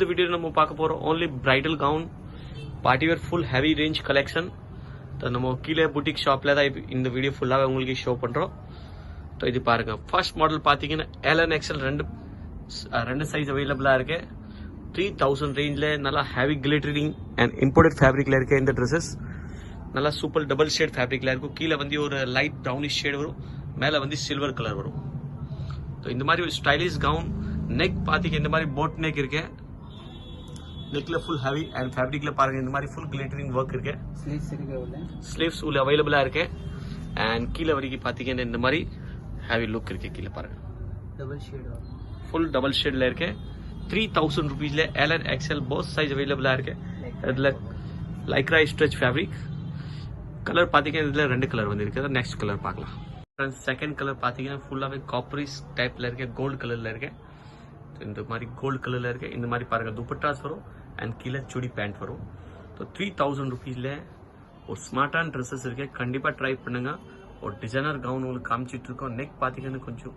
இந்த வீடியோ நம்ம பார்க்க போறோம் only bridal gown party wear full heavy range collection. तो நம்ம கீழே boutique shopல தான் இந்த வீடியோ ஃபுல்லாவே உங்களுக்கு ஷோ பண்றோம். तो இது பாருங்க ஃபர்ஸ்ட் மாடல் பாத்தீங்கன்னா L and XL ரெண்டு சைஸ் அவைலபிளா இருக்கு. 3000 ரேஞ்ச்ல நல்லா ஹெவி கிளிட்டரிங் அண்ட் இம்போர்ட்டட் ஃபேப்ரிக்ல இருக்கு இந்த Dresses. நல்லா சூப்பர் டபுள் ஷேட் ஃபேப்ரிக்ல இருக்கும். கீழே வந்து ஒரு லைட் ப்ரௌனிஷ் ஷேட் வரும், மேல வந்து சில்வர் கலர் வரும். तो இந்த மாதிரி ஒரு ஸ்டைலிஷ் கவுன். நெக் பாத்தீங்க இந்த மாதிரி போட் நெக் இருக்கு. நெக்ல ஃபுல் ஹெவி அண்ட் ஃபேப்ரிக்ல பாருங்க இந்த மாதிரி ஃபுல் கிளிட்டரிங் வர்க் இருக்கு. ஸ்லீவ்ஸ் உள்ள அவைலபிளா இருக்கு. அண்ட் கீழே வரைக்கும் பாத்தீங்கன்னா இந்த மாதிரி ஹெவி லுக் இருக்கு. கீழே பாருங்க डबल शेड ஃபுல் டபுள் ஷேட்ல இருக்கு. 3000 rupees L and XL both size available இருக்கு. இதுல லைக்ரா ஸ்ட்ரெச் ஃபேப்ரிக். கலர் பாத்தீங்கன்னா இதுல ரெண்டு கலர் வந்து இருக்கு. நெக்ஸ்ட் கலர் பார்க்கலாம். செகண்ட் கலர் பாத்தீங்கன்னா ஃபுல்லாவே காப்பரிஸ் டைப்ல இருக்கு, கோல்ட் கலர்ல இருக்கு. இந்த மாதிரி கோல்ட் கலர்ல இருக்கு. இந்த மாதிரி பாருங்க துப்பட்டாஸ் வரும் அண்ட் கீழே சுடி பேண்ட் வரும். तो 3000 रुपीஸ்ல ஒரு ஸ்மார்ட்டான ட்ரெஸ்ஸஸ் இருக்கு. கண்டிப்பா ட்ரை பண்ணுங்க. ஒரு டிசைனர் கவுன் உங்களுக்கு காமிச்சிட்டு இருக்கோம். நெக் பாத்தீங்கன்னா கொஞ்சம்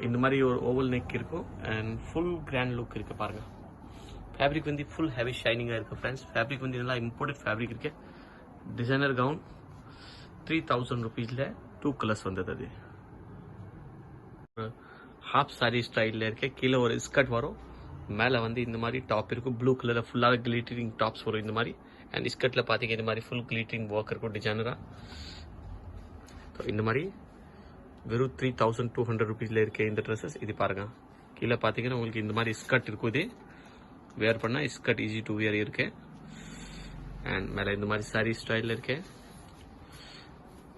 இந்த மாதிரி ஒரு ஓவல் நெக் இருக்கும் அண்ட் ஃபுல் கிராண்ட் லுக் இருக்கு. பாருங்க ஃபேப்ரிக் வந்து ஃபுல் ஹெவி ஷைனிங்கா இருக்கு ஃப்ரெண்ட்ஸ். ஃபேப்ரிக் வந்து நல்லா இம்போர்ட்டட் ஃபேப்ரிக் இருக்கு. டிசைனர் கவுன் 3000 रुपीஸ்ல 2 கலர்ஸ் வந்தது. அது ஹாஃப் சாரி ஸ்டைல்ல இருக்கு. கீழே ஒரு ஸ்கர்ட் வரும், மேல வந்து இந்த மாதிரி டாப் இருக்கும். ப்ளூ கலர்ல ஃபுல்லாவே கிளிட்டரிங் டாப்ஸ் வரும் இந்த மாதிரி. அண்ட் ஸ்கர்ட்ல பாத்தீங்க இந்த மாதிரி ஃபுல் கிளிட்டரிங் ஒர்க் இருக்கும் டிசைனரா. இந்த மாதிரி வெறும் 3200 रुपीஸ்ல இருக்கு இந்த ட்ரெஸ்ஸஸ். இது பாருங்க கீழே பாத்தீங்கன்னா உங்களுக்கு இந்த மாதிரி ஸ்கர்ட் இருக்கும். இது வேர் பண்ணா ஸ்கர்ட் ஈஸி டு வியர் இருக்கு. அண்ட் மேல இந்த மாதிரி சாரி ஸ்டைல்ல இருக்கு.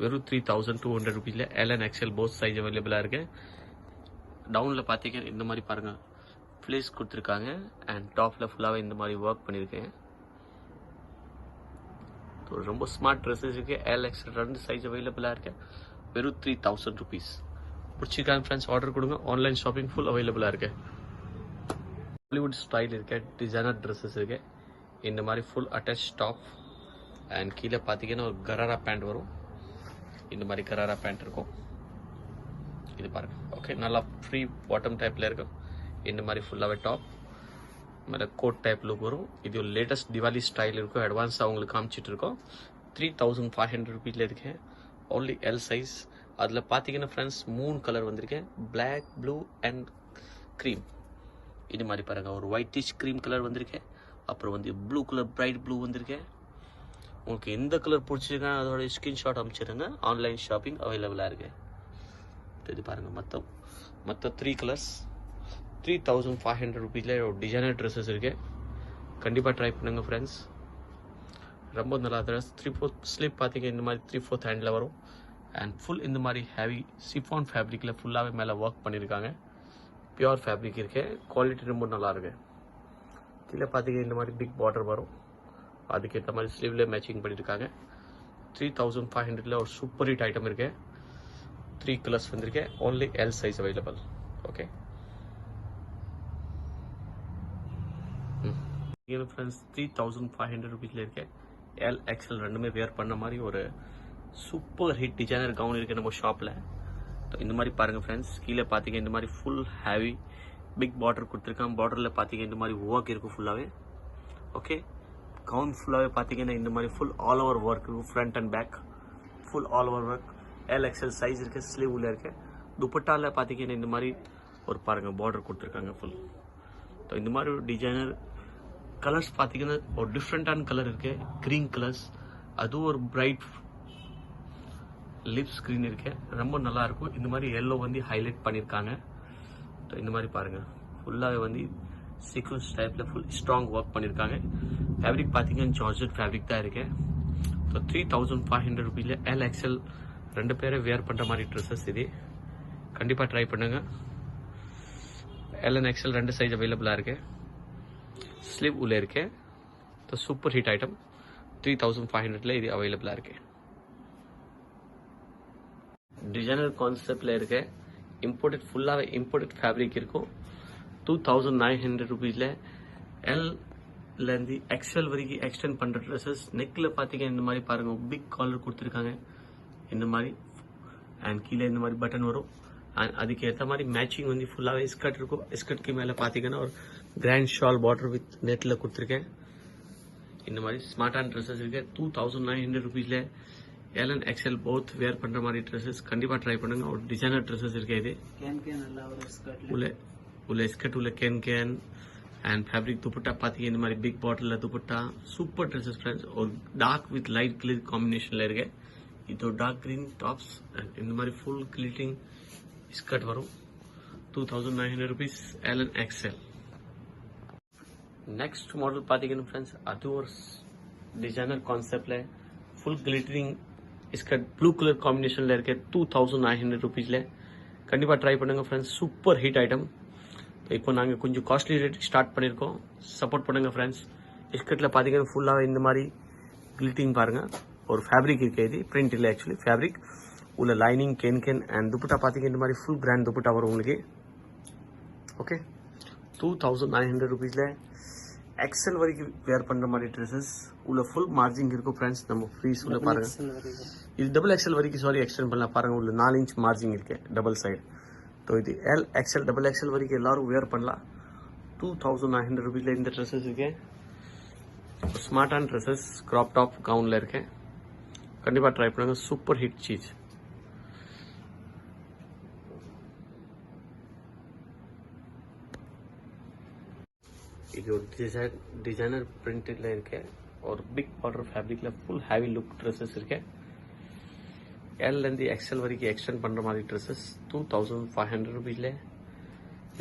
வெறும் 3200 रुपीஸ்ல L and XL both size அவைலபிளா இருக்கு. டவுன்ல பாத்தீங்கன்னா இந்த மாதிரி பாருங்க ஃபிளேஸ் கொடுத்துருக்காங்க அண்ட் டாப்ல ஃபுல்லாவே இந்த மாதிரி ஒர்க் பண்ணிருக்கேன். ரொம்ப ஸ்மார்ட் ட்ரெஸ்ஸஸ் இருக்கு. L XL ரெண்டு சைஸ் அவைலபிளா இருக்கு. வெறும் 3000 रुपीस. பிடிச்சிருக்காங்க ஃப்ரெண்ட்ஸ், ஆர்டர் கொடுங்க. ஆன்லைன் ஷாப்பிங் ஃபுல் அவைலபிளா இருக்கு. பாலிவுட் ஸ்டைல் இருக்கு, டிசைனர் ட்ரெஸ்ஸஸ் இருக்கு. இந்த மாதிரி ஃபுல் அட்டாச் டாப் அண்ட் கீழே பாத்தீங்கன்னா ஒரு கராரா பேண்ட் வரும். இந்த மாதிரி கராரா பேண்ட் இருக்கும். இது பாருங்க ஓகே, நல்லா ஃப்ரீ பாட்டம் டைப்ல இருக்கும். இந்த மாதிரி ஃபுல்லாவே டாப் மேல கோட் டைப் லுக் வரும். இது ஒரு லேட்டஸ்ட் திவாலி ஸ்டைல் இருக்கும். அட்வான்ஸா உங்களுக்கு காமிச்சிட்டு இருக்கோம். 3500 रुपीஸ்ல இருக்கு. only L size. அதுல பாத்தீங்கன்னா ஃப்ரெண்ட்ஸ் 3 கலர் வந்திருக்கேன். Black, blue and cream. இது மாதிரி பாருங்க ஒரு ஒயிட்டிஷ் கிரீம் கலர் வந்திருக்கேன். அப்புறம் வந்து ப்ளூ கலர் பிரைட் ப்ளூ வந்திருக்கேன். உங்களுக்கு எந்த கலர் பிடிச்சிருக்கா அதோட ஸ்கிரீன்ஷாட் அமைச்சிருங்க. ஆன்லைன் ஷாப்பிங் அவைலபிளா இருக்கு. இது பாருங்க மொத்தம் 3 கலர்ஸ். 3500 रुपीஸ்ல ஒரு டிசைனர் ட்ரெஸ்ஸஸ் இருக்கு. கண்டிப்பா ட்ரை பண்ணுங்க ஃப்ரெண்ட்ஸ். ரொம்ப நல்லா ட்ரெஸ். 3/4 ஸ்லீப் பாத்தீங்க இந்த மாதிரி 3/4 ஹேண்ட்ல வரும். அண்ட் ஃபுல் இந்த மாதிரி ஹெவி சிஃபான் ஃபேப்ரிக்ல ஃபுல்லாவே மேல ஒர்க் பண்ணிருக்காங்க. பியூர் ஃபேப்ரிக் இருக்கு. குவாலிட்டி ரொம்ப நல்லா இருக்கு. கீழே பாத்தீங்க இந்த மாதிரி பிக் பார்டர் வரும். அதுக்கேற்ற மாதிரி ஸ்லீவ்ல மேட்சிங் பண்ணிருக்காங்க. 3500ல ஒரு சூப்பர் ஹிட் ஐட்டம் இருக்கு. 3 கலர்ஸ் வந்திருக்கு. only L size available. Okay friends 3500 रुपीஸ்ல இருக்கு. L XL ரெண்டுமே வேர் பண்ண மாதிரி ஒரு சூப்பர் ஹிட் டிசைனர் கவுன் இருக்கு நம்ம ஷாப்ல. இந்த மாதிரி பாருங்க ஃப்ரெண்ட்ஸ், கீழே பாத்தீங்க இந்த மாதிரி ஃபுல் ஹெவி பிக் பார்டர் கொடுத்துருக்காங்க. பார்டர்ல பாத்தீங்க இந்த மாதிரி ஒர்க் இருக்கும் ஃபுல்லாவே. ஓகே கவுன் ஃபுல்லாவே பாத்தீங்கன்னா இந்த மாதிரி ஃபுல் ஆல் ஓவர் ஒர்க் இருக்கும். Front and back full all over work. L XL size இருக்கு. ஸ்லீவ் உள்ள இருக்கு. துப்பட்டால பாத்தீங்கன்னா இந்த மாதிரி ஒரு பாருங்க பார்டர் கொடுத்துருக்காங்க ஃபுல். இந்த மாதிரி ஒரு டிசைனர் கலர்ஸ் பாத்தீங்கன்னா ஒரு டிஃப்ரெண்டான கலர் இருக்கு. கிரீன் கலர்ஸ், அதுவும் ஒரு பிரைட் லிப்ஸ் கிரீன் இருக்கு. ரொம்ப நல்லா இருக்கும். இந்த மாதிரி எல்லோ வந்து ஹைலைட் பண்ணிருக்காங்க. இந்த மாதிரி பாருங்க ஃபுல்லாவே வந்து சீக்வன்ஸ் டைப்ல ஃபுல் ஸ்ட்ராங் ஒர்க் பண்ணிருக்காங்க. ஃபேப்ரிக் பாத்தீங்கன்னா ஜார்ஜெட் ஃபேப்ரிக் தான் இருக்கு. 3500 रुपीஸ்ல L XL ரெண்டு பேரை வேர் பண்ற மாதிரி ட்ரெஸ்ஸஸ் இது. கண்டிப்பா ட்ரை பண்ணுங்க. L and XL ரெண்டு சைஸ் அவைலபிளா இருக்கு. ஸ்லீவ் உள்ள இருக்கு. Super hit item. 3500ல இது அவைலபிளா இருக்கு. டிசைனர் கான்செப்ட்ல இருக்கு. இம்போர்ட்டட் ஃபுல்லாவே இம்போர்ட்டட் ஃபேப்ரிக் இருக்கும். 2900 रुपीஸ்ல L ல இருந்து XL வரைக்கும் எக்ஸ்டெண்ட் பண்ற ட்ரெஸ்ஸஸ். நெக்ல பாத்தீங்க இந்த மாதிரி பாருங்க பிக் காலர் கொடுத்துருக்காங்க இந்த மாதிரி. அண்ட் கீழே இந்த மாதிரி பட்டன் வரும். அதுக்கு ஏற்ற மாதிரி மேட்சிங் வந்து ஃபுல்லாவே ஸ்கர்ட் இருக்கும். ஸ்கர்ட்க்கு மேல பாத்தீங்கன்னா ஒரு கிராண்ட் ஷால் பார்டர் வித் நெட்டில் கொடுத்துருக்கேன். இந்த மாதிரி ஸ்மார்ட்டான ட்ரெஸ்ஸஸ் இருக்கு. 2900 rupeesல எல்என் எக்ஸ்எல் போத் வேர் பண்ற மாதிரி ட்ரெஸ்ஸஸ் கண்டிப்பா ட்ரை பண்ணுங்க. ஒரு டிசைனர் ட்ரெஸ்ஸஸ் இருக்கு. இது உள்ள ஸ்கர்ட் உள்ள கேன் அண்ட் ஃபேப்ரிக் துப்பட்டா பாத்தீங்க இந்த மாதிரி பிக் பாட்டில் துப்பட்டா சூப்பர் ட்ரெஸ்ஸஸ் ஃப்ரெண்ட்ஸ். ஒரு டார்க் வித் லைட் கிளியர் காம்பினேஷன்ல இருக்கு. இது ஒரு டார்க் கிரீன் டாப்ஸ் இந்த மாதிரி ஃபுல் கிளிட்டிங் ஸ்கர்ட் வரும். 2900 rupees L and XL. Next model பாத்தீங்கன்னா ஃப்ரெண்ட்ஸ் அது ஒரு டிசைனர் கான்செப்ட்ல full glittering skirt blue colour காம்பினேஷன்ல இருக்க 2900 rupeesல கண்டிப்பா ட்ரை பண்ணுங்க ஃப்ரெண்ட்ஸ். Super hit item. இப்போ நாங்க கொஞ்சம் காஸ்ட்லி ரேட் ஸ்டார்ட் பண்ணிருக்கோம். சப்போர்ட் பண்ணுங்க ஃப்ரெண்ட்ஸ். ஸ்கர்ட்ல பாத்தீங்கன்னா ஃபுல்லா இந்த மாதிரி கிளிட்டிங் பாருங்க. ஒரு ஃபேப்ரிக் இருக்கு. இது பிரிண்ட் இல்ல ஆக்சுவலி ஃபேப்ரிக். உள்ள லைனிங் கேன் அண்ட் துப்பட்டா பாத்தீங்கன்னா இந்த மாதிரி ஃபுல் பிராண்ட் துப்பட்டா வரும் உங்களுக்கு. ஓகே 2900 rupeesல எக்ஸ்எல் வரைக்கும் வேர் பண்ற மாதிரி ட்ரெஸ்ஸஸ் உள்ள ஃபுல் மார்ஜின் இருக்கும் ஃப்ரெண்ட்ஸ். நம்ம ஃப்ரீஸ் உள்ள பாருங்க. இது டபுள் எக்ஸ்எல் வரைக்கும் சாரி எக்ஸ்டெண்ட் பண்ணலாம் பாருங்க. உள்ள 4 inch மார்ஜின் இருக்கு டபுள் சைடு. तो இது எல் எக்ஸ்எல் டபுள் எக்ஸ்எல் வரைக்கும் எல்லாரும் வேர் பண்ணலாம். 2900 rupeesல இந்த ட்ரெஸ்ஸஸ் இருக்கு. ஸ்மார்ட்டான ட்ரெஸ்ஸஸ் கிராப் டாப் கவுன்ல இருக்கு. கண்டிப்பா ட்ரை பண்ணுங்க. சூப்பர் ஹிட் சீஸ். இது ஒரு டிசைனர் பிரிண்ட்ல இருக்கு. ஒரு பிக் பார்டர் ஃபேப்ரிக்ல ஃபுல் ஹேவி லுக் ட்ரெஸ்ஸஸ் இருக்கு. எல்ல இருந்து எக்ஸ்எல் வரைக்கும் எக்ஸ்டெண்ட் பண்ற மாதிரி ட்ரெஸ்ஸஸ் 2500 rupeesல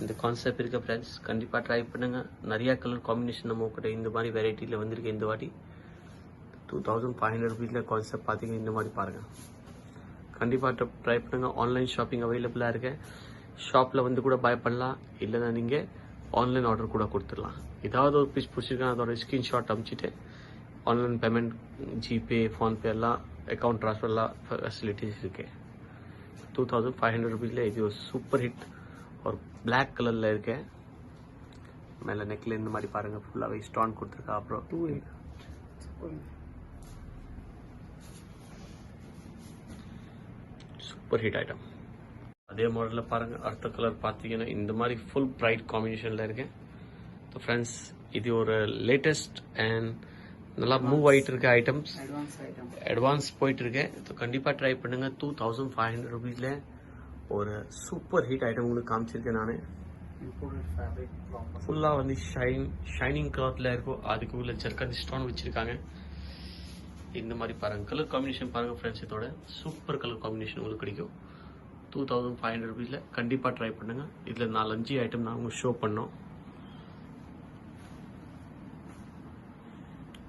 இந்த கான்செப்ட் இருக்க ஃப்ரெண்ட்ஸ். கண்டிப்பா ட்ரை பண்ணுங்க. நிறைய கலர் காம்பினேஷன் நம்ம கிட்ட இந்த மாதிரி வெரைட்டில வந்திருக்கு. இந்த வாட்டி 2500 rupeesல கான்செப்ட் பாத்தீங்க இந்த மாதிரி பாருங்க. கண்டிப்பா ட்ரை பண்ணுங்க. ஆன்லைன் ஷாப்பிங் அவைலபிளா இருக்கு. ஷாப்ல வந்து கூட பை பண்ணலாம். இல்லைன்னா நீங்க ஆன்லைன் ஆர்டர் கூட கொடுத்துடலாம். ஏதாவது ஒரு பீஸ் பிடிச்சிருக்கா அதோட ஸ்கிரீன்ஷாட் அனுப்பிச்சிட்டு ஆன்லைன் பேமெண்ட் ஜிபே ஃபோன்பே எல்லாம் அக்கௌண்ட் ட்ரான்ஸ்ஃபர் எல்லாம் ஃபெசிலிட்டிஸ் இருக்கு. 2500 rupeesல இது ஒரு சூப்பர் ஹிட். ஒரு பிளாக் கலர்ல இருக்கு. மேல நெக்ல இந்த மாதிரி பாருங்க ஃபுல்லாவே ஸ்டோன் கொடுத்துருக்கா. அப்புறம் சூப்பர் ஹிட் ஐட்டம். அதே மாடல்ல பாருங்க. அடுத்த கலர் பாத்தீங்கன்னா இந்த மாதிரி ஃபுல் பிரைட் காம்பினேஷன்ல இருக்கு. ஃப்ரெண்ட்ஸ் இது ஒரு லேட்டஸ்ட் அண்ட் நல்லா மூவ் ஆயிட்டு இருக்க ஐட்டம்ஸ். அட்வான்ஸ் போயிட்டு இருக்கு. கண்டிப்பா ட்ரை பண்ணுங்க. 2500 rupeesல ஒரு சூப்பர் ஹிட் ஐட்டம் உங்களுக்கு காமிச்சிருக்கேன் நானு. ஃபுல்லா வந்து ஷைனிங் கிளாத்ல இருக்கும். அதுக்கு உள்ள ஜர்க்கன் ஸ்டோன் வச்சிருக்காங்க. இந்த மாதிரி பாருங்க கலர் காம்பினேஷன் பாருங்க ஃப்ரெண்ட்ஸ். இதோட சூப்பர் கலர் காம்பினேஷன் உங்களுக்கு கிடைக்கும். 2500 rupeesல கண்டிப்பா ட்ரை பண்ணுங்க. இதுல 4-5 ஐட்டம் நான் உங்களுக்கு ஷோ பண்ணோம்.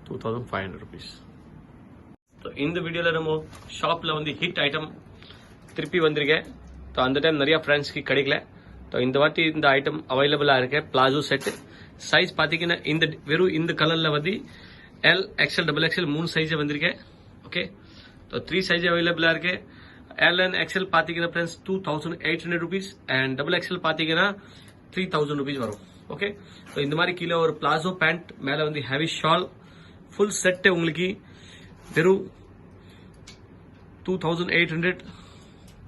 2500 rupees. இந்த வீடியோல நம்ம ஷாப்ல வந்து ஹிட் ஐட்டம் திருப்பி வந்திருக்கேன். அந்த டைம் நிறைய ஃப்ரெண்ட்ஸ்க்கு கிடைக்கல. இந்த வாட்டி இந்த ஐட்டம் அவைலபிளா இருக்கு. பிளாசோ செட் சைஸ் பாத்தீங்கன்னா இந்த வெறும் இந்த கலர்ல வந்து L XL double XL 3 size வந்திருக்கேன். ஓகே 3 சைஸ் அவைலபிளா இருக்கு. எல் அண்ட் எக்ஸ்எல் பாத்தீங்கன்னா friends 2800 rupees and double XL பாத்தீங்கன்னா 3000 rupees வரும். ஓகே இந்த மாதிரி கீழே ஒரு பிளாசோ பேண்ட் மேல வந்து ஹெவி ஷால் ஃபுல் செட் உங்களுக்கு வெறும் 2800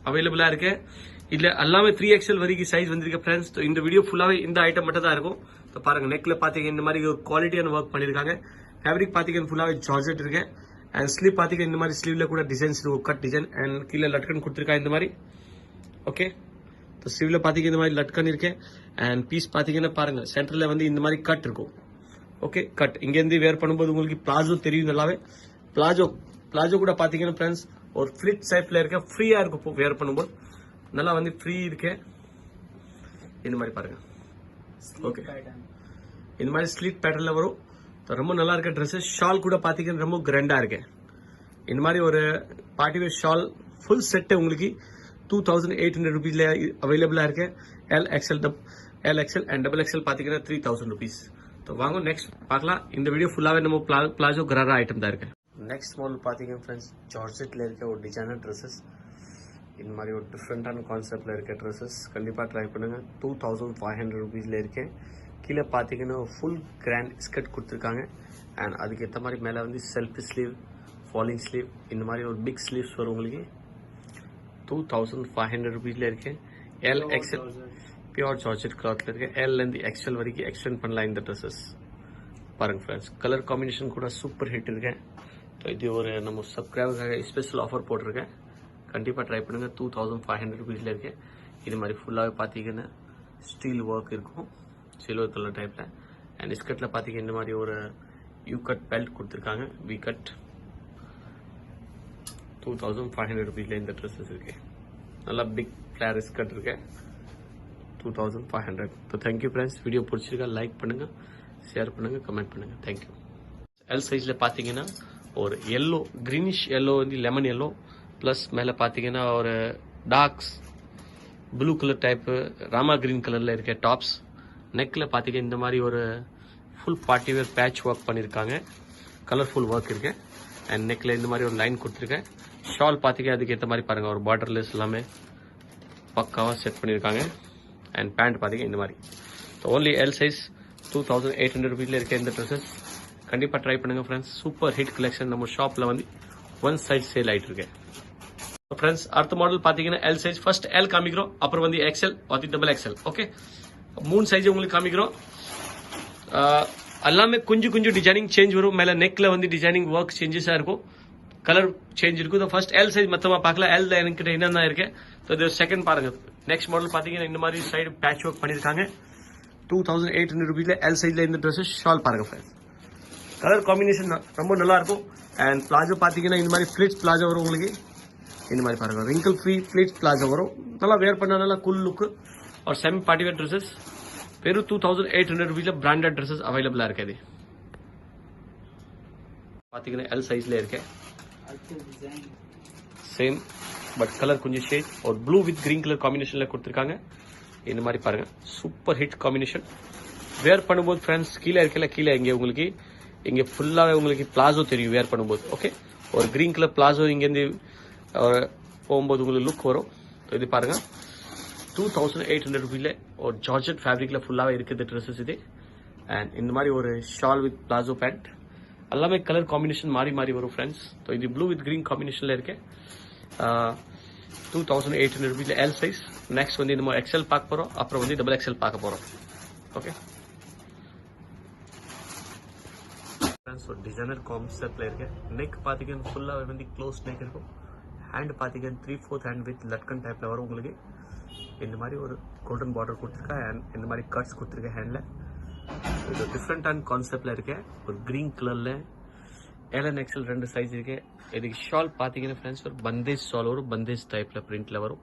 அவைலபிளா இருக்கு. இதுல எல்லாமே 3XL வரைக்கும் சைஸ் வந்திருக்கு ஃப்ரெண்ட்ஸ். இந்த வீடியோ ஃபுல்லாவே இந்த ஐட்டம் மட்டும் தான் இருக்கும். பாருங்க நெக்ல பாத்தீங்க இந்த மாதிரி ஒரு குவாலிட்டியான ஒர்க் பண்ணிருக்காங்க. ஃபேப்ரிக் பாத்தீங்கன்னா ஃபுல்லாவே ஜார்ஜெட் இருக்கு. அண்ட் ஸ்லீவ் பாத்தீங்கன்னா இந்த மாதிரி ஸ்லீவ்ல கூட டிசைன்ஸ் இருக்கும். கட் டிசைன் அண்ட் கீழே லட்கன் கொடுத்துருக்கா இந்த மாதிரி. ஓகே ஸ்லீவ்ல பாத்தீங்கன்னா இந்த மாதிரி லட்கன் இருக்கு. அண்ட் பீஸ் பாத்தீங்கன்னா பாருங்க சென்டர்ல வந்து இந்த மாதிரி கட் இருக்கும். ஓகே கட் இங்க இருந்து வேர் பண்ணும்போது உங்களுக்கு பிளாசோ தெரியும் நல்லாவே. பிளாசோ கூட பாத்தீங்கன்னா ஃப்ரெண்ட்ஸ் ஒரு ஃபிளிட் ஷேப்ல இருக்க ஃப்ரீயா இருக்கும் வேர் பண்ணும்போது. நல்லா வந்து ஃப்ரீ இருக்கு. இந்த மாதிரி பாருங்க. ஓகே இந்த மாதிரி ஸ்லீட் பேட்டர்ல வரும். ரொம்ப நல்லா இருக்க ட்ரெஸ். ஷால் கூட பாத்தீங்கன்னா ரொம்ப கிராண்டா இருக்கு. இந்த மாதிரி ஒரு party wear shawl full set உங்களுக்கு 2800 rupeesல அவைலபிளா இருக்கு. L XL and double XL பாத்தீங்கன்னா 3000 rupees. வாங்க நெக்ஸ்ட் பார்க்கலாம். இந்த வீடியோ ஃபுல்லாவே நம்ம பிளாசோ கராரா ஐட்டம் தான் இருக்கு. நெக்ஸ்ட் மாடல் பாத்தீங்கன்னா ஃப்ரெண்ட்ஸ் ஜார்ஜெட்ல இருக்க ஒரு டிசைனர் ட்ரெஸ்ஸஸ். இந்த மாதிரி ஒரு டிஃப்ரெண்டான கான்செப்ட்ல இருக்க ட்ரெஸ்ஸஸ் கண்டிப்பா ட்ரை பண்ணுங்க. 2500 rupeesல இருக்கு. கீழே பாத்தீங்கன்னா ஃபுல் கிராண்ட் ஸ்கர்ட் கொடுத்துருக்காங்க. அண்ட் அதுக்கு ஏற்ற மாதிரி மேல வந்து செல்ஃப் ஸ்லீவ் ஃபாலிங் ஸ்லீவ் இந்த மாதிரி ஒரு பிக் ஸ்லீவ்ஸ் வரும் உங்களுக்கு. 2500 rupeesல இருக்கு. எல் எக்ஸ்எல் பியூர் ஜார்ஜெட் கிளாத்ல இருக்கு. எல் இருந்து எக்ஸ்எல் வரைக்கும் எக்ஸ்டெண்ட் பண்ணலாம் இந்த ட்ரெஸ்ஸஸ். பாருங்க ஃப்ரெண்ட்ஸ், கலர் காம்பினேஷன் கூட சூப்பர் ஹிட் இருக்கேன். இது ஒரு நம்ம சப்ஸ்கிரைபருக்காக ஸ்பெஷல் ஆஃபர் போட்டிருக்கேன். கண்டிப்பாக ட்ரை பண்ணுங்க. 2500 rupeesல இருக்கு. இது மாதிரி ஃபுல்லாகவே பார்த்தீங்கன்னா ஸ்டீல் ஒர்க் இருக்கும், சில்வர் கலர் டைப்பில். அண்ட் ஸ்கர்ட்டில் பார்த்தீங்கன்னா இந்த மாதிரி ஒரு யூ கட் பெல்ட் கொடுத்துருக்காங்க, வி கட். 2500 rupeesல இந்த ட்ரெஸ்ஸஸ் இருக்கு. நல்லா பிக் ஃபிளேர் ஸ்கர்ட் இருக்கு. 2500. So thank you friends. வீடியோ பிடிச்சிருக்கா லைக் பண்ணுங்க, ஷேர் பண்ணுங்க, கமெண்ட் பண்ணுங்க. தேங்க்யூ. எல் சைஸில் பார்த்தீங்கன்னா ஒரு எல்லோ, கிரீனிஷ் எல்லோ வந்து லெமன் எல்லோ ப்ளஸ் மேலே பார்த்தீங்கன்னா ஒரு darks blue colour type Rama green கலரில் இருக்க டாப்ஸ். நெக்கில் பார்த்தீங்கன்னா இந்த மாதிரி ஒரு full party wear patch work பண்ணியிருக்காங்க, கலர்ஃபுல் ஒர்க் இருக்கு. அண்ட் நெக்கில் இந்த மாதிரி ஒரு லைன் கொடுத்துருக்கேன். ஷால் பார்த்தீங்கன்னா அதுக்கு ஏற்ற மாதிரி பாருங்கள், ஒரு பார்டர்லெஸ் எல்லாமே பக்காவாக செட் பண்ணியிருக்காங்க. அண்ட் பேண்ட் பார்த்தீங்கன்னா இந்த மாதிரி. ஸோ ஓன்லி எல் சைஸ் 2800 rupeesல இருக்க இந்த ட்ரெஸ்ஸஸ் கண்டிப்பாக ட்ரை பண்ணுங்க ஃப்ரெண்ட்ஸ். சூப்பர் ஹிட் கலெக்ஷன் நம்ம ஷாப்பில் வந்து ஒன் சைட் சேல் ஆகிட்டு இருக்கேன் ஃப்ரெண்ட்ஸ். அடுத்த மாடல் பார்த்தீங்கன்னா எல் சைஸ். ஃபர்ஸ்ட் எல் காமிக்கிறோம், அப்புறம் வந்து எக்ஸ்எல், அது டபுள் எக்ஸ்எல். ஓகே, 3 சைஸ் உங்களுக்கு காமிக்கிறோம். எல்லாமே கொஞ்சம் கொஞ்சம் டிசைனிங் சேஞ்ச் வரும். மேலே நெக்கில் வந்து டிசைனிங் ஒர்க் சேஞ்சஸாக இருக்கும், கலர் சேஞ்ச் இருக்கும். ஃபர்ஸ்ட் எல் சைஸ் மொத்தமாக பார்க்கலாம். எல் என்கிட்ட என்னென்ன இருக்கு. இது செகண்ட் பாருங்க. நெக்ஸ்ட் மாடல் பார்த்தீங்கன்னா இந்த மாதிரி சைடு பேட்ச் ஒர்க் பண்ணியிருக்காங்க. 2800 rupeesல எல் சைஸ்ல இந்த ட்ரெஸ். ஷால் பாருங்க ஃப்ரெண்ட்ஸ், கலர் காம்பினேஷன் ரொம்ப நல்லா இருக்கும். அண்ட் பிளாஜோ பார்த்தீங்கன்னா இந்த மாதிரி ஃபிளிட்ஸ் பிளாஜோ வரும் உங்களுக்கு. இந்த மாதிரி பாருங்க, ரிங்கிள் ஃப்ரீ ஃபிளிட்ஸ் பிளாஜோ வரும். நல்லா வேர் பண்ண நல்லா கூல் லுக் और सेमी पार्टी वेयर ड्रेसेस வெறும் 2800 rupeesல பிராண்டட் ட்ரெஸ்ஸஸ் அவைலபிளா இருக்குது. பாத்தீங்கன்னா எல் சைஸ்ல இருக்கு. சேம் பட் கலர் கொஞ்சம் ஷேட் और ப்ளூ வித் கிரீன் கலர் காம்பினேஷன்ல கொடுத்துருக்காங்க. இந்த மாதிரி பாருங்க, சூப்பர் ஹிட் காம்பினேஷன். வேர் பண்ணும்போது ஃப்ரெண்ட்ஸ் கீழே இருக்கல, கீழே இங்கே உங்களுக்கு இங்கே ஃபுல்லாகவே உங்களுக்கு பிளாசோ தெரியும் வேர் பண்ணும்போது. ஓகே, ஒரு கிரீன் கலர் பிளாசோ இங்கேருந்து போகும்போது உங்களுக்கு லுக் வரும். இது பாருங்க 2800 rupeesல ஒரு ஜார்ஜெட் ஃபேப்ரிக்ல ஃபுல்லாகவே இருக்குது ட்ரெஸ்ஸஸ் இது. அண்ட் இந்த மாதிரி ஒரு ஷால் வித் பிளாசோ பேண்ட், எல்லாமே கலர் காம்பினேஷன் மாறி மாறி வரும் ஃப்ரெண்ட்ஸ். ஸோ இது ப்ளூ வித் கிரீன் காம்பினேஷன்ல இருக்கு. 2800 rupeesல எல் சைஸ். நெக்ஸ்ட் வந்து இந்த மாதிரி எக்ஸ்எல் பார்க்க போறோம், அப்புறம் வந்து டபுள் எக்ஸ்எல் பார்க்க போறோம். ஓகே, டிசைனர் கான்செப்ட்ல இருக்கு. நெக் பாத்தீங்கன்னா ஃபுல்லாவே வந்து க்ளோஸ் நெக் இருக்கும். ஹேண்ட் பாத்தீங்கன்னா 3/4 ஹேண்ட் வித் லட்கன் டைப்ல வரும் உங்களுக்கு. இந்த மாதிரி ஒரு கோல்டன் பார்டர் கொடுத்துருக்கா. அண்ட் இந்த மாதிரி கட்ஸ் கொடுத்துருக்க ஹேண்ட்ல. இது டிஃப்ரெண்ட் அண்ட் கான்செப்ட்ல இருக்கு. ஒரு கிரீன் கலர்ல எல் அண்ட் எக்ஸ்எல் 2 சைஸ் இருக்கு. இதுக்கு ஷால் பாத்தீங்கன்னா ஃப்ரெண்ட்ஸ் ஒரு பந்தேஜ் ஷால் வரும், பந்தேஜ் டைப்ல பிரிண்ட்ல வரும்.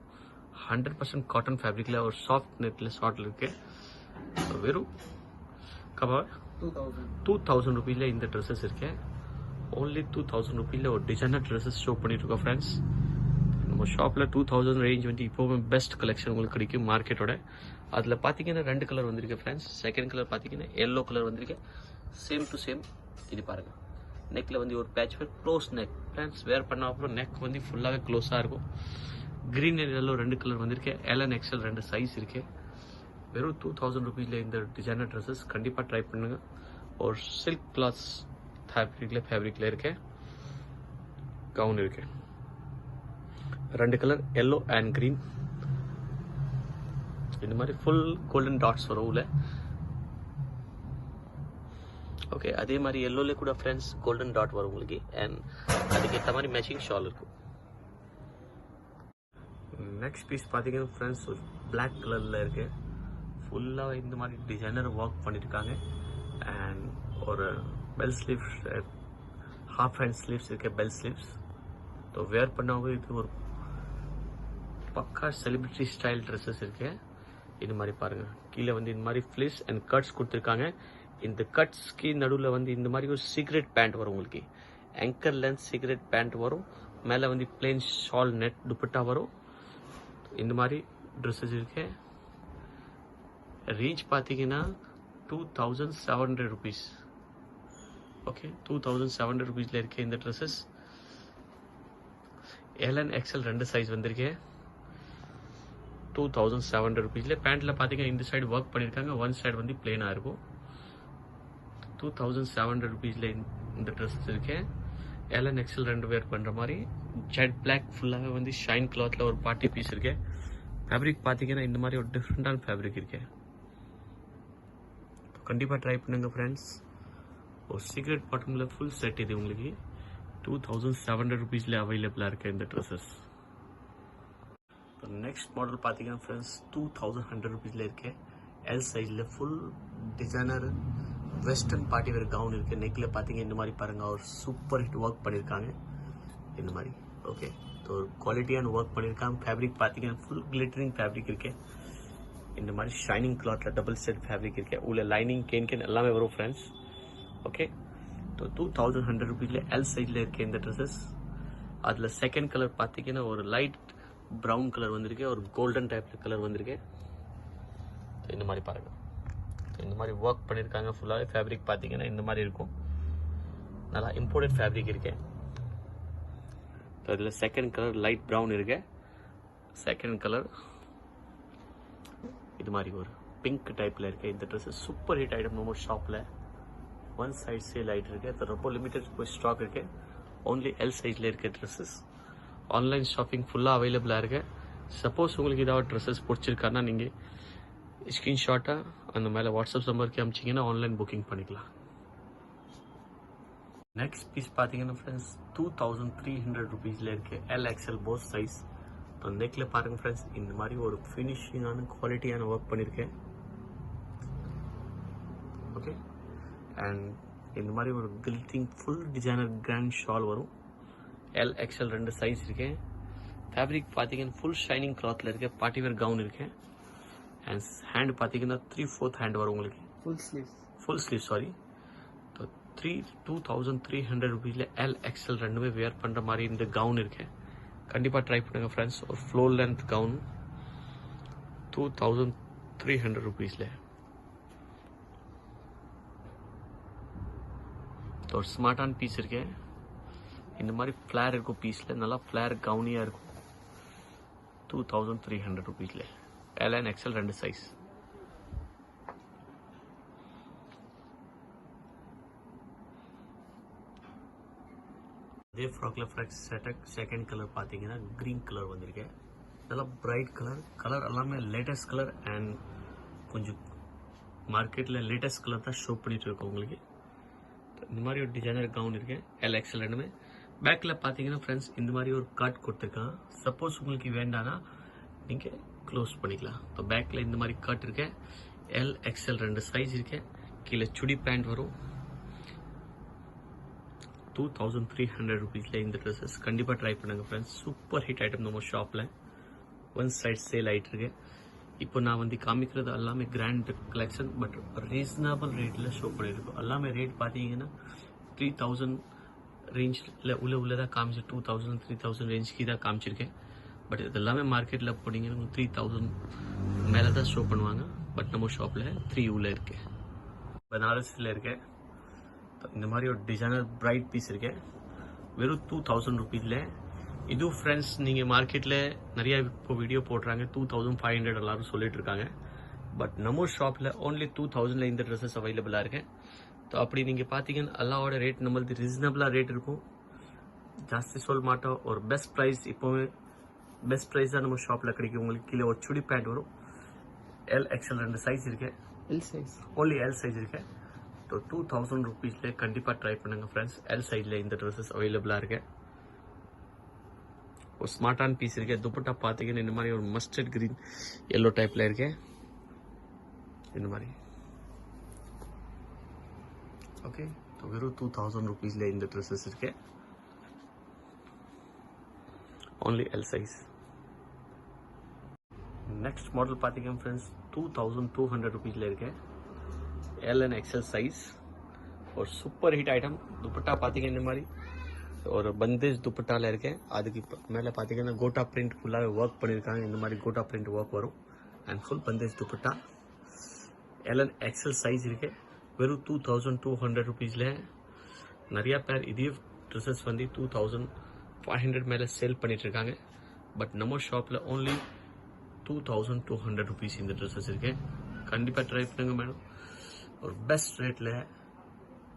100% காட்டன் ஃபேப்ரிக்ல ஒரு சாஃப்ட் நெட்ல ஷார்ட்ல இருக்கு. வெறும் 2000 rupeesல இந்த ட்ரெஸ்ஸஸ் இருக்கு. ஓன்லி 2000 rupeesல ஒரு டிசைனர் ட்ரெஸ்ஸஸ் ஷோ பண்ணிட்டு இருக்கோம் ஃப்ரெண்ட்ஸ். நம்ம ஷாப்ல 2000 ரேஞ்ச் வந்து இப்போவே பெஸ்ட் கலெக்ஷன் உங்களுக்கு கிடைக்கும் மார்க்கெட்டோட. அதுல பாத்தீங்கன்னா 2 கலர் வந்திருக்கு ஃப்ரெண்ட்ஸ். செகண்ட் கலர் பாத்தீங்கன்னா எல்லோ கலர் வந்திருக்கு. Same to same. இது பாருங்க, நெக்ல வந்து ஒரு பேட்ச் வேர் க்ளோஸ் நெக் ஃப்ரெண்ட்ஸ். வேர் பண்ண அப்புறம் நெக் வந்து ஃபுல்லாவே க்ளோஸா இருக்கும். கிரீன் அண்ட் எல்லோ 2 கலர் வந்திருக்கு. எல் அண்ட் எக்ஸ்எல் 2 சைஸ் இருக்கு. வெறும் 2000 rupeesல இந்த டிசைனர் ட்ரெஸ்ஸஸ் கண்டிப்பா ட்ரை பண்ணுங்க. ஒரு சில்க் கிளாத்ஸ் ஃபேப்ரிக்ல இருக்கு. கவுன் இருக்கு. 2 கலர் எல்லோ அண்ட் கிரீன். இந்த மாதிரி ஃபுல் கோல்டன் டாட்ஸ் வரும் உள்ள. ஓகே, அதே மாதிரி எல்லோல கூட ஃப்ரெண்ட்ஸ் கோல்டன் டாட் வரும் உங்களுக்கு. அண்ட் அதுக்கு ஏற்ற மாதிரி மேட்சிங் ஷால் இருக்கும். நெக்ஸ்ட் பீஸ் பாத்தீங்கன்னா ஃப்ரெண்ட்ஸ் ஒரு பிளாக் கலர்ல இருக்கு. ஃபுல்லா இந்த மாதிரி டிசைனர் ஒர்க் பண்ணிருக்காங்க. அண்ட் ஒரு bell sleeves, half hand sleeves இருக்கு, பெல் ஸ்லீவ்ஸ். ஸோ வேர் பண்ணாவும் இது ஒரு பக்கா செலிபிரிட்டி ஸ்டைல் ட்ரெஸ்ஸஸ் இருக்கு. இது மாதிரி பாருங்க, கீழே வந்து இந்த மாதிரி ஃபிளிஸ் அண்ட் கட்ஸ் கொடுத்துருக்காங்க. இந்த கட்ஸ்க்கு நடுவில் வந்து இந்த மாதிரி ஒரு சீக்ரெட் பேண்ட் வரும் உங்களுக்கு. ஆங்கர் லென்த் சீக்ரெட் பேண்ட் வரும். மேலே வந்து பிளெயின் ஷால் நெட் துப்பட்டா வரும். இந்த மாதிரி ட்ரெஸ்ஸஸ் இருக்கு. ரேஞ்ச் பார்த்தீங்கன்னா 2700 rupees. ஓகே, 2700 rupeesல இருக்கு இந்த dresses. L and XL 2 size வந்திருக்கு. 2700 rupeesல. பேண்ட்ல பாத்தீங்கன்னா இந்த சைடு ஒர்க் பண்ணிருக்காங்க, ஒன் சைடு வந்து பிளெயினா இருக்கும். 2700 rupeesல இந்த ட்ரெஸ்ஸஸ் இருக்கு. எல் அண்ட் எக்ஸ்எல் 2 வேர் பண்ற மாதிரி ஜெட் பிளாக் ஃபுல்லாவே வந்து ஷைன் கிளாத்ல ஒரு பார்ட்டி பீஸ் இருக்கு. ஃபேப்ரிக் பார்த்தீங்கன்னா இந்த மாதிரி ஒரு டிஃப்ரெண்டான ஃபேப்ரிக் இருக்கு. கண்டிப்பாக ட்ரை பண்ணுங்க ஃப்ரெண்ட்ஸ். ஒரு சீக்ரெட் பாட்டமில் ஃபுல் செட் இது உங்களுக்கு 2700 rupeesல அவைலபிளாக இருக்குது இந்த ட்ரெஸ்ஸஸ். இப்போ நெக்ஸ்ட் மாடல் பார்த்தீங்கன்னா ஃப்ரெண்ட்ஸ் 2100 rupeesல இருக்கு. எல் சைஸில் full designer western party wear gown இருக்குது. நெக்கில் பார்த்தீங்க இந்த மாதிரி பாருங்கள், ஒரு சூப்பர் ஹிட் ஒர்க் பண்ணியிருக்காங்க இந்த மாதிரி. ஓகே, ஸோ ஒரு குவாலிட்டியான ஒர்க் பண்ணியிருக்காங்க. ஃபேப்ரிக் பார்த்தீங்கன்னா ஃபுல் கிளிட்டரிங் ஃபேப்ரிக் இருக்கு. இந்த மாதிரி ஷைனிங் கிளாத்தில் டபுள் செட் ஃபேப்ரிக் இருக்கு. உள்ள லைனிங் கேன் எல்லாமே வரும் ஃப்ரெண்ட்ஸ். ஓகே, ஸோ 2100 rupeesல எல் சைஸில் இருக்குது இந்த ட்ரெஸ்ஸஸ். அதில் செகண்ட் கலர் பார்த்தீங்கன்னா ஒரு லைட் ப்ரௌன் கலர் வந்திருக்கு, ஒரு கோல்டன் டைப்பில் கலர் வந்திருக்கு. இந்த மாதிரி பாருங்கள், இந்த மாதிரி ஒர்க் பண்ணியிருக்காங்க. ஃபுல்லாகவே ஃபேப்ரிக் பார்த்தீங்கன்னா இந்த மாதிரி இருக்கும். நல்லா இம்போர்ட்டட் ஃபேப்ரிக் இருக்கு. அதில் செகண்ட் கலர் லைட் ப்ரௌன் இருக்கு. செகண்ட் கலர் இது மாதிரி ஒரு பிங்க் டைப்பில் இருக்கு. இந்த ட்ரெஸ் சூப்பர் ஹிட் ஐட்டம் நம்ம ஷாப்பில். ஒன் சைட் சேல் ஆகிட்டு இருக்கு. அது ரொம்ப லிமிட்டட் ஸ்டாக் இருக்கு. ஓன்லி எல் சைஸில் இருக்க ட்ரெஸ்ஸஸ். ஆன்லைன் ஷாப்பிங் ஃபுல்லாக அவைலபிளாக இருக்கு. சப்போஸ் உங்களுக்கு ஏதாவது ட்ரெஸ்ஸஸ் பிடிச்சிருக்காருன்னா நீங்கள் ஸ்க்ரீன்ஷாட்டாக அந்த மேலே வாட்ஸ்அப் நம்பருக்கு அனுப்பிச்சிங்கன்னா ஆன்லைன் புக்கிங் பண்ணிக்கலாம். நெக்ஸ்ட் பீஸ் பார்த்தீங்கன்னா ஃப்ரெண்ட்ஸ் 2300 rupeesல இருக்கு. L XL both size. இப்போ நெக்கில் பாருங்க ஃப்ரெண்ட்ஸ், இந்த மாதிரி ஒரு ஃபினிஷிங்கான குவாலிட்டியான ஒர்க் பண்ணியிருக்கேன். ஓகே, அண்ட் இந்த மாதிரி ஒரு quilting full designer grand shawl வரும். எல் எக்ஸ்எல் 2 சைஸ் இருக்கேன். ஃபேப்ரிக் பார்த்தீங்கன்னா ஃபுல் ஷைனிங் கிளாத்தில் இருக்கு. பார்ட்டிவேர் கவுன் இருக்கேன். அண்ட் ஹேண்ட் பார்த்தீங்கன்னா 3/4 ஹேண்ட் வரும் உங்களுக்கு. Full sleeve sari. 2300 rupeesல எல் எக்ஸ்எல் ரெண்டுமே வேர் பண்ணுற மாதிரி இந்த கவுன் இருக்கு. கண்டிப்பாக ட்ரை பண்ணுங்க ஃப்ரெண்ட்ஸ். ஒரு ஃப்ளோர் லென்த் கவுன் 2300 rupeesல. ஒரு ஸ்மார்ட்டான பீஸ் இருக்கு. இந்த மாதிரி ஃப்ளேர் இருக்கும் பீஸில், நல்லா ஃப்ளேர் கவுனியாக இருக்கும். 2300 rupeesல எல் அண்ட் எக்ஸ்எல் 2 சைஸ். அதே ஃப்ராக்ல ஃப்ரெக்ஸ் செகண்ட் கலர் பார்த்தீங்கன்னா க்ரீன் கலர் வந்திருக்கு. நல்லா பிரைட் கலர் எல்லாமே லேட்டஸ்ட் கலர். அண்ட் கொஞ்சம் மார்க்கெட்டில் லேட்டஸ்ட் கலர் தான் ஷோ பண்ணிட்டு இருக்கோம் உங்களுக்கு. இந்த மாதிரி ஒரு டிசைனர் கவுன் இருக்கு. எல் எக்ஸ்எல் ரெண்டுமே. பேக்கில் பார்த்தீங்கன்னா ஃப்ரெண்ட்ஸ் இந்த மாதிரி ஒரு கட் கொடுத்துருக்கான். சப்போஸ் உங்களுக்கு வேண்டாம்னா நீங்கள் க்ளோஸ் பண்ணிக்கலாம். இப்போ பேக்கில் இந்த மாதிரி கட் இருக்கு. எல் எக்ஸ்எல் 2 சைஸ் இருக்கு. கீழே சுடி பேண்ட் வரும். 2300 rupeesல இந்த ட்ரெஸ்ஸஸ். கண்டிப்பாக ட்ரை பண்ணுங்க ஃப்ரெண்ட்ஸ். சூப்பர் ஹிட் ஐட்டம் நம்ம ஷாப்பில். ஒன் சைட் சேல் ஆகிட்டு இருக்கு. இப்போ நான் வந்து காமிக்கிறது எல்லாமே கிராண்ட் கலெக்ஷன், பட் ரீசனபிள் ரேட்டில் ஷோ பண்ணியிருக்கோம். எல்லாமே ரேட் பார்த்தீங்கன்னா 3000 ரேஞ்சில் உள்ளதான் காமிச்சு 2000 3000 ரேஞ்சுக்கு தான் காமிச்சிருக்கேன். பட் இது எல்லாமே மார்க்கெட்டில் போனீங்கன்னா 3000 மேலே தான் ஷோ பண்ணுவாங்க. பட் நம்ம ஷாப்பில் 3 உள்ள இருக்கு. பனாரஸில் இருக்கு. இந்த மாதிரி ஒரு டிசைனர் பிரைட் பீஸ் இருக்கு. வெறும் 2000 rupeesல. இது ஃப்ரெண்ட்ஸ் நீங்கள் மார்க்கெட்டில் நிறைய இப்போ வீடியோ போடுறாங்க 2500 எல்லாரும் சொல்லிட்டு இருக்காங்க. பட் நம்ம ஷாப்பில் ஓன்லி 2000ல இந்த ட்ரெஸ்ஸஸ் அவைலபிளாக இருக்கு. ஸோ அப்படி நீங்கள் பார்த்தீங்கன்னா எல்லாவோட ரேட் நம்மளுக்கு ரீசனபிளாக ரேட் இருக்கும். ஜாஸ்தி சொல்ல மாட்டோம். ஒரு பெஸ்ட் ப்ரைஸ், இப்போவே பெஸ்ட் ப்ரைஸ் தான் நம்ம ஷாப்பில் கிடைக்கும். உங்களுக்கு கீழே ஒரு சுடி பேண்ட் வரும். எல் எக்ஸ்எல் 2 சைஸ் இருக்கு. L size only L size இருக்கு. ஸோ 2000 rupeesல கண்டிப்பாக ட்ரை பண்ணுங்க ஃப்ரெண்ட்ஸ். எல் சைஸில் இந்த ட்ரெஸ்ஸஸ் அவைலபிளாக இருக்கு. ஒரு ஸ்மார்ட்டான பீஸ் இருக்கு. துப்பட்டா பார்த்தீங்கன்னா இந்த மாதிரி ஒரு மஸ்டர்ட் கிரீன் எல்லோ டைப்பில் இருக்கு. இந்த மாதிரி ஓகே. வெறும் 2000 rupeesல இந்த ட்ரெஸ்ஸஸ் இருக்கு. Only L size. Next model பார்த்தீங்கன்னா ஃப்ரெண்ட்ஸ் 2200 rupeesல இருக்கு. L and XL size. ஒரு சூப்பர் ஹிட் ஐட்டம். துப்பட்டா பார்த்தீங்கன்னா இந்த மாதிரி ஒரு பந்தேஜ் துப்பட்டால இருக்கேன். அதுக்கு இப்போ மேலே பார்த்தீங்கன்னா கோட்டா பிரிண்ட் ஃபுல்லாகவே ஒர்க் பண்ணியிருக்காங்க. இந்த மாதிரி கோட்டா பிரிண்ட் ஒர்க் வரும். And full bandhej dupatta. L and XL size இருக்கு. வெறும் 2200 rupeesல. நிறையா பேர் இதே ட்ரெஸ்ஸஸ் வந்து 2500 மேலே சேல் பண்ணிட்டு இருக்காங்க. பட் நம்ம ஷாப்பில் ஓன்லி 2200 rupees இந்த ட்ரெஸ்ஸஸ் இருக்கு. கண்டிப்பாக ட்ரை பண்ணுங்க மேடம். ஒரு பெஸ்ட் ரேட்டில்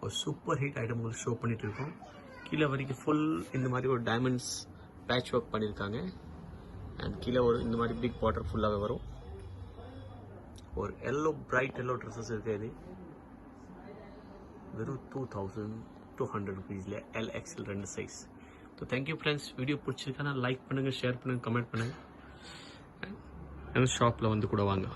ஒரு சூப்பர் ஹிட் ஐட்டம் உங்களுக்கு ஷோ பண்ணிட்டு இருக்கோம். கீழே வரைக்கும் ஃபுல் இந்த மாதிரி ஒரு டைமண்ட்ஸ் பேட்ச் ஒர்க் பண்ணியிருக்காங்க. அண்ட் கீழே ஒரு இந்த மாதிரி பிக் பார்டர் ஃபுல்லாகவே வரும். ஒரு எல்லோ பிரைட் எல்லோ ட்ரெஸ்ஸஸ் இருக்குது. இது வெறும் 2200 rupeesல LXL 2 size. So thank you friends. Video பிடிச்சிருக்கானா லைக் பண்ணுங்கள், ஷேர் பண்ணுங்கள், கமெண்ட் பண்ணுங்கள். ஷாப்பில் வந்து கூட வாங்க.